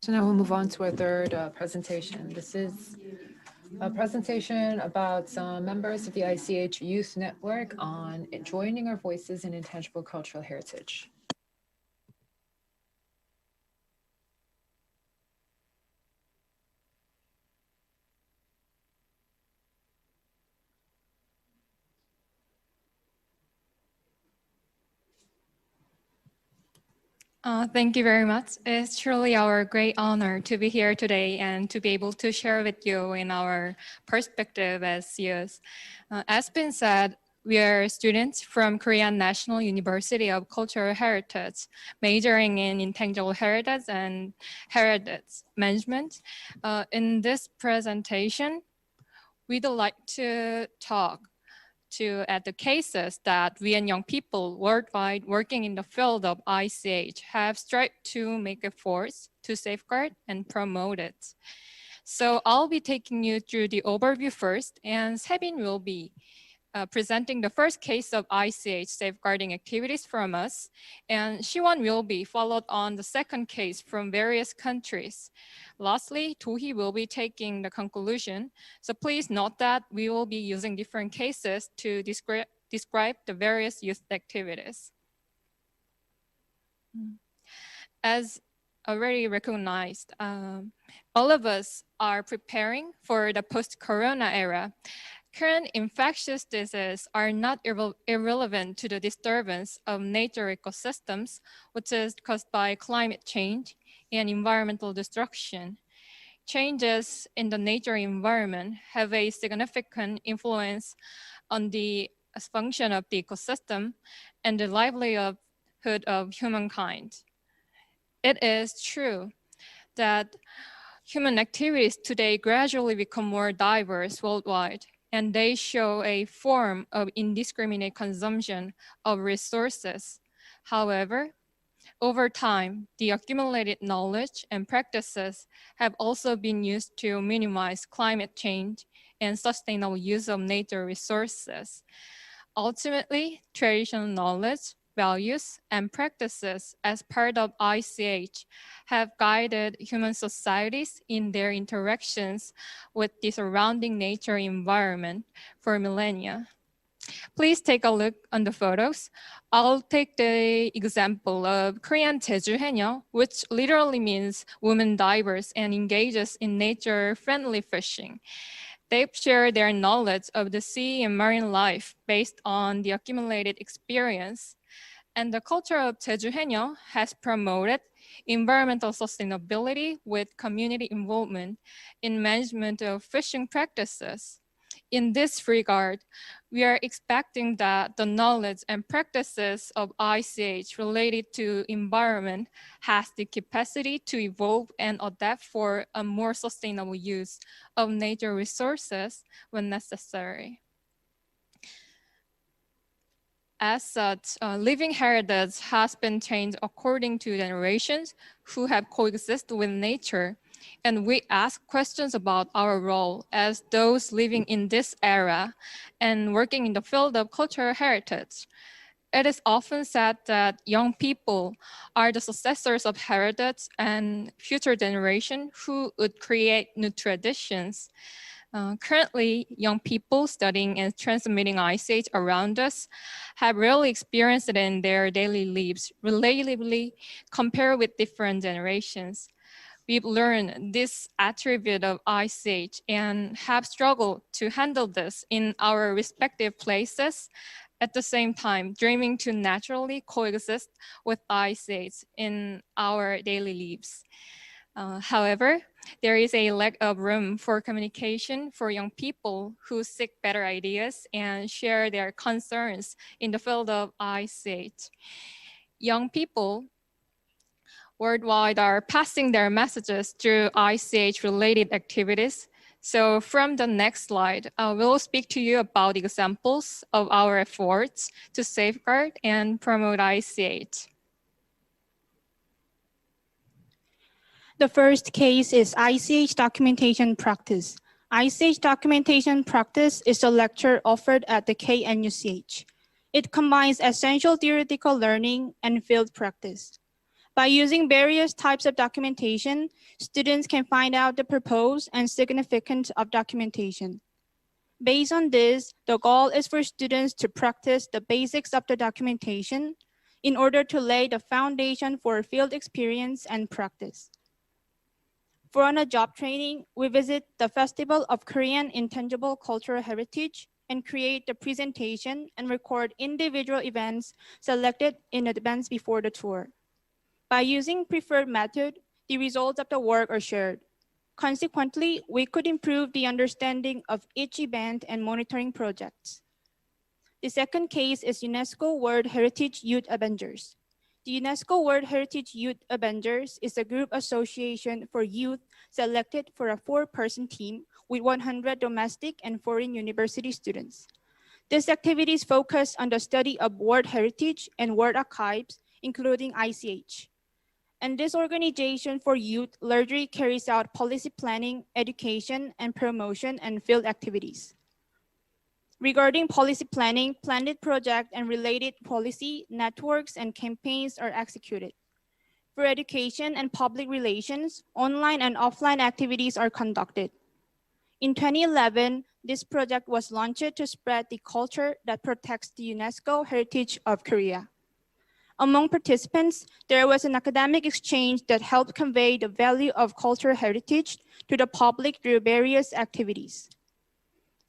So now we'll move on to our third presentation. This is a presentation about some members of the ICH Youth Network on joining our voices in intangible cultural heritage. Thank you very much. It's truly our great honor to be here today and to be able to share with you in our perspective as youth. As been said, we are students from Korean National University of Cultural Heritage, majoring in intangible heritage and heritage management. In this presentation, we'd like to talk at the cases that we and young people worldwide working in the field of ICH have strived to make efforts to safeguard and promote it. So I'll be taking you through the overview first, and Sebin will be presenting the first case of ICH safeguarding activities from us, and Siwon will be followed on the second case from various countries. Lastly, Do-hee will be taking the conclusion. So please note that we will be using different cases to describe the various youth activities. As already recognized, all of us are preparing for the post-corona era. Current infectious diseases are not irrelevant to the disturbance of nature ecosystems, which is caused by climate change and environmental destruction. Changes in the nature environment have a significant influence on the function of the ecosystem and the livelihood of humankind. It is true that human activities today gradually become more diverse worldwide, and they show a form of indiscriminate consumption of resources. However, over time, the accumulated knowledge and practices have also been used to minimize climate change and sustainable use of nature resources. Ultimately, traditional knowledge, values, and practices as part of ICH have guided human societies in their interactions with the surrounding nature environment for millennia. Please take a look on the photos. I'll take the example of Korean Jeju Haenyeo, which literally means women divers and engages in nature-friendly fishing. They've shared their knowledge of the sea and marine life based on the accumulated experience. And the culture of Jeju Haenyeo has promoted environmental sustainability with community involvement in management of fishing practices. In this regard, we are expecting that the knowledge and practices of ICH related to environment has the capacity to evolve and adapt for a more sustainable use of nature resources when necessary. As such, living heritage has been changed according to generations who have coexisted with nature. And we ask questions about our role as those living in this era and working in the field of cultural heritage. It is often said that young people are the successors of heritage and future generation who would create new traditions. Currently, young people studying and transmitting ICH around us have rarely experienced it in their daily lives, relatively compared with different generations. We've learned this attribute of ICH and have struggled to handle this in our respective places, at the same time dreaming to naturally coexist with ICH in our daily lives. However, there is a lack of room for communication for young people who seek better ideas and share their concerns in the field of ICH. Young people worldwide are passing their messages through ICH-related activities. So from the next slide, we'll speak to you about examples of our efforts to safeguard and promote ICH. The first case is ICH documentation practice. ICH documentation practice is a lecture offered at the KNUCH. It combines essential theoretical learning and field practice. By using various types of documentation, students can find out the purpose and significance of documentation. Based on this, the goal is for students to practice the basics of the documentation in order to lay the foundation for field experience and practice. For on-the-job training, we visit the Festival of Korean Intangible Cultural Heritage and create the presentation and record individual events selected in advance before the tour. By using preferred method, the results of the work are shared. Consequently, we could improve the understanding of each event and monitoring projects. The second case is UNESCO World Heritage Youth Avengers. The UNESCO World Heritage Youth Avengers is a group association for youth selected for a 4-person team with 100 domestic and foreign university students. These activities focus on the study of world heritage and world archives, including ICH. And this organization for youth largely carries out policy planning, education, and promotion and field activities. Regarding policy planning, planned project and related policy, networks, and campaigns are executed. For education and public relations, online and offline activities are conducted. In 2011, this project was launched to spread the culture that protects the UNESCO heritage of Korea. Among participants, there was an academic exchange that helped convey the value of cultural heritage to the public through various activities.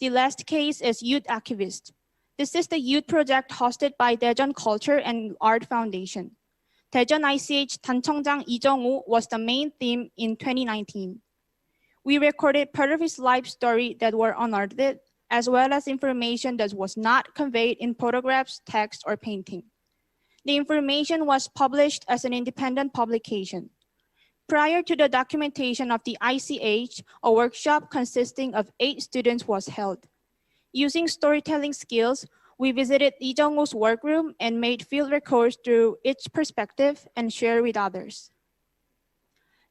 The last case is Youth Activist. This is the youth project hosted by Daejeon Culture and Art Foundation. Daejeon ICH 단청장 이정우 was the main theme in 2019. We recorded part of his life story that were unedited, as well as information that was not conveyed in photographs, text, or painting. The information was published as an independent publication. Prior to the documentation of the ICH, a workshop consisting of 8 students was held. Using storytelling skills, we visited Lee Jung-woo's workroom and made field records through each perspective and share with others.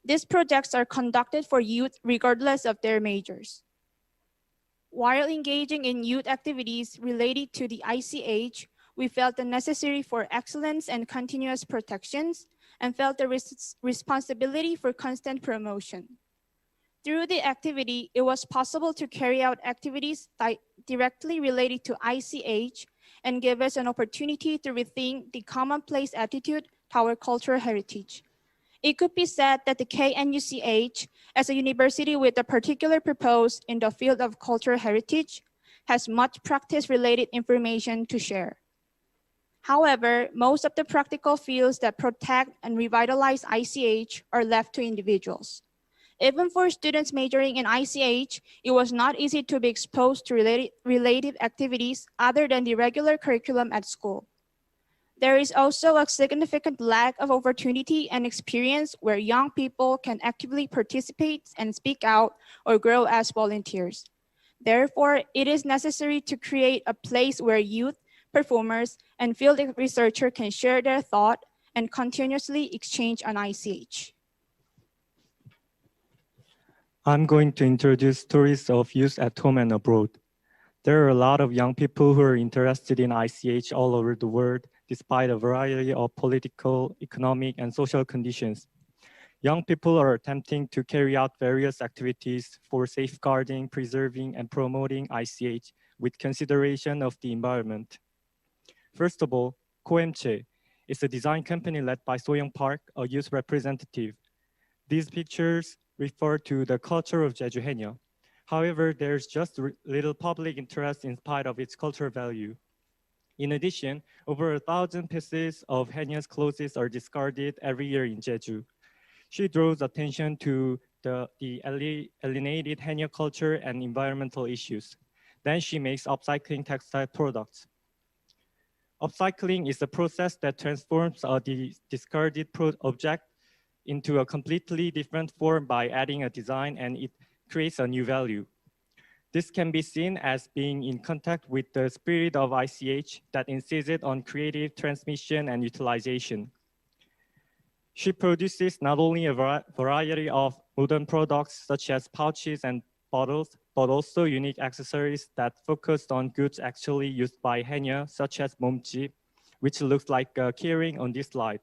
These projects are conducted for youth regardless of their majors. While engaging in youth activities related to the ICH, we felt the necessary for excellence and continuous protections and felt the responsibility for constant promotion. Through the activity, it was possible to carry out activities directly related to ICH and give us an opportunity to rethink the commonplace attitude toward cultural heritage. It could be said that the KNUCH, as a university with a particular purpose in the field of cultural heritage, has much practice-related information to share. However, most of the practical fields that protect and revitalize ICH are left to individuals. Even for students majoring in ICH, it was not easy to be exposed to related activities other than the regular curriculum at school. There is also a significant lack of opportunity and experience where young people can actively participate and speak out or grow as volunteers. Therefore, it is necessary to create a place where youth, performers, and field researchers can share their thought and continuously exchange on ICH. I'm going to introduce stories of youth at home and abroad. There are a lot of young people who are interested in ICH all over the world, despite a variety of political, economic, and social conditions. Young people are attempting to carry out various activities for safeguarding, preserving, and promoting ICH with consideration of the environment. First of all, Koemche is a design company led by Soyoung Park, a youth representative. These pictures refer to the culture of Jeju Haenyeo. However, there's just little public interest in spite of its cultural value. In addition, over 1,000 pieces of Haenyeo's clothes are discarded every year in Jeju. She draws attention to the alienated Haenyeo culture and environmental issues. Then she makes upcycling textile products. Upcycling is a process that transforms a discarded object into a completely different form by adding a design, and it creates a new value. This can be seen as being in contact with the spirit of ICH that insists on creative transmission and utilization. She produces not only a variety of modern products such as pouches and bottles, but also unique accessories that focused on goods actually used by Haenyeo, such as momji, which looks like a keyring on this slide.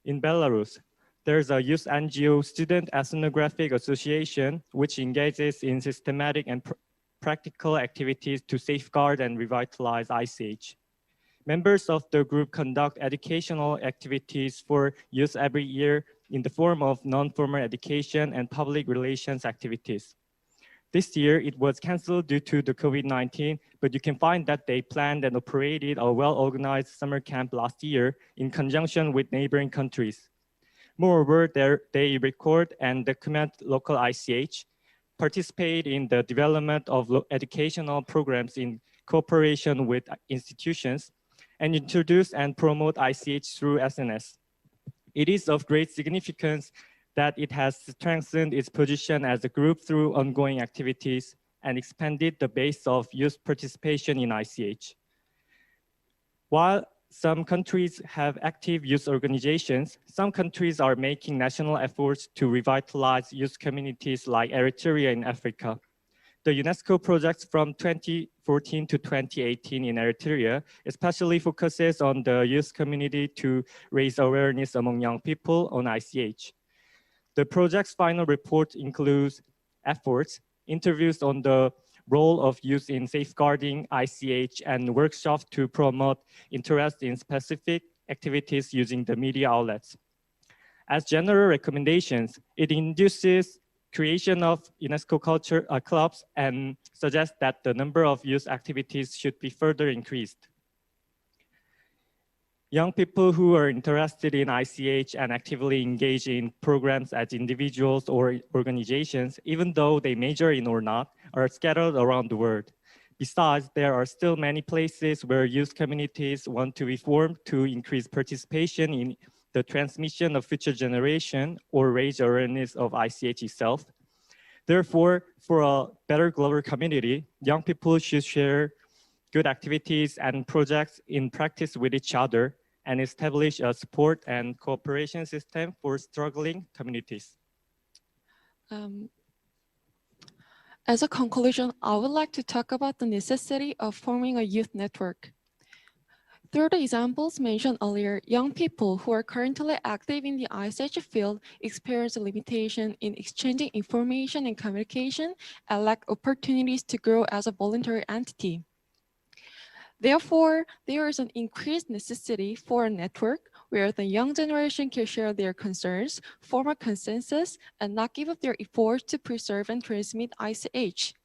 In Belarus, there's a youth NGO, Student Ethnographic Association, which engages in systematic and practical activities to safeguard and revitalize ICH. Members of the group conduct educational activities for youth every year in the form of non-formal education and public relations activities. This year, it was canceled due to the COVID-19, but you can find that they planned and operated a well-organized summer camp last year in conjunction with neighboring countries. Moreover, they record and document local ICH, participate in the development of educational programs in cooperation with institutions, and introduce and promote ICH through SNS. It is of great significance that it has strengthened its position as a group through ongoing activities and expanded the base of youth participation in ICH. While some countries have active youth organizations, some countries are making national efforts to revitalize youth communities like Eritrea in Africa. The UNESCO projects from 2014 to 2018 in Eritrea especially focuses on the youth community to raise awareness among young people on ICH. The project's final report includes efforts, interviews on the role of youth in safeguarding ICH, and workshops to promote interest in specific activities using the media outlets. As general recommendations, it induces creation of UNESCO culture clubs and suggests that the number of youth activities should be further increased. Young people who are interested in ICH and actively engage in programs as individuals or organizations, even though they major in or not, are scattered around the world. Besides, there are still many places where youth communities want to be formed to increase participation in the transmission of future generation or raise awareness of ICH itself. Therefore, for a better global community, young people should share good activities and projects in practice with each other and establish a support and cooperation system for struggling communities. As a conclusion, I would like to talk about the necessity of forming a youth network. Through the examples mentioned earlier, young people who are currently active in the ICH field experience a limitation in exchanging information and communication and lack opportunities to grow as a voluntary entity. Therefore, there is an increased necessity for a network where the young generation can share their concerns, form a consensus, and not give up their efforts to preserve and transmit ICH.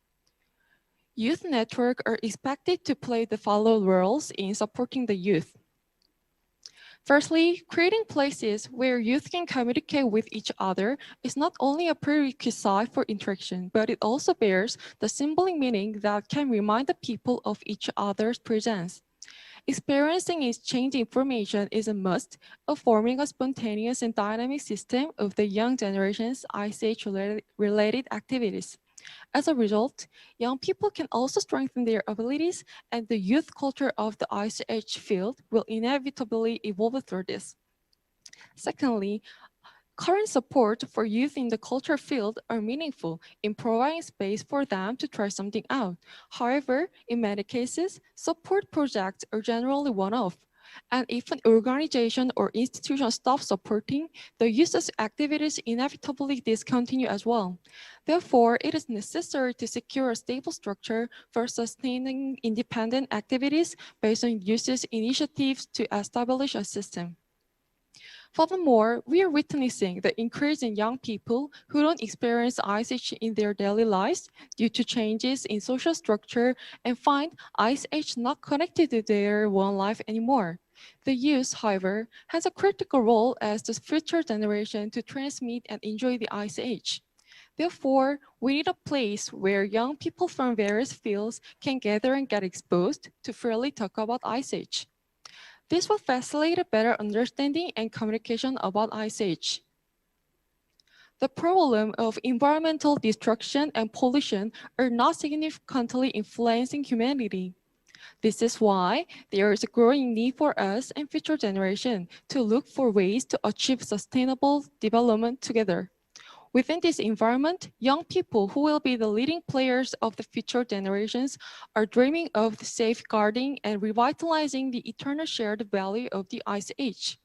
Youth networks are expected to play the following roles in supporting the youth. Firstly, creating places where youth can communicate with each other is not only a prerequisite for interaction, but it also bears the symbolic meaning that can remind the people of each other's presence. Experiencing and exchanging information is a must of forming a spontaneous and dynamic system of the young generation's ICH-related activities. As a result, young people can also strengthen their abilities, and the youth culture of the ICH field will inevitably evolve through this. Secondly, current support for youth in the culture field are meaningful in providing space for them to try something out. However, in many cases, support projects are generally one-off. And if an organization or institution stops supporting, the youth's activities inevitably discontinue as well. Therefore, it is necessary to secure a stable structure for sustaining independent activities based on youth's initiatives to establish a system. Furthermore, we are witnessing the increase in young people who don't experience ICH in their daily lives due to changes in social structure and find ICH not connected to their own life anymore. The youth, however, has a critical role as the future generation to transmit and enjoy the ICH. Therefore, we need a place where young people from various fields can gather and get exposed to freely talk about ICH. This will facilitate a better understanding and communication about ICH. The problem of environmental destruction and pollution are not significantly influencing humanity. This is why there is a growing need for us and future generations to look for ways to achieve sustainable development together. Within this environment, young people who will be the leading players of the future generations are dreaming of safeguarding and revitalizing the eternal shared value of the ICH.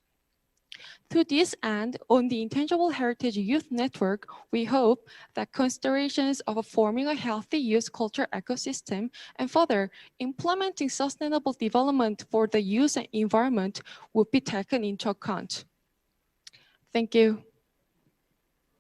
To this end, on the Intangible Heritage Youth Network, we hope that considerations of forming a healthy youth culture ecosystem and further implementing sustainable development for the youth and environment would be taken into account. Thank you.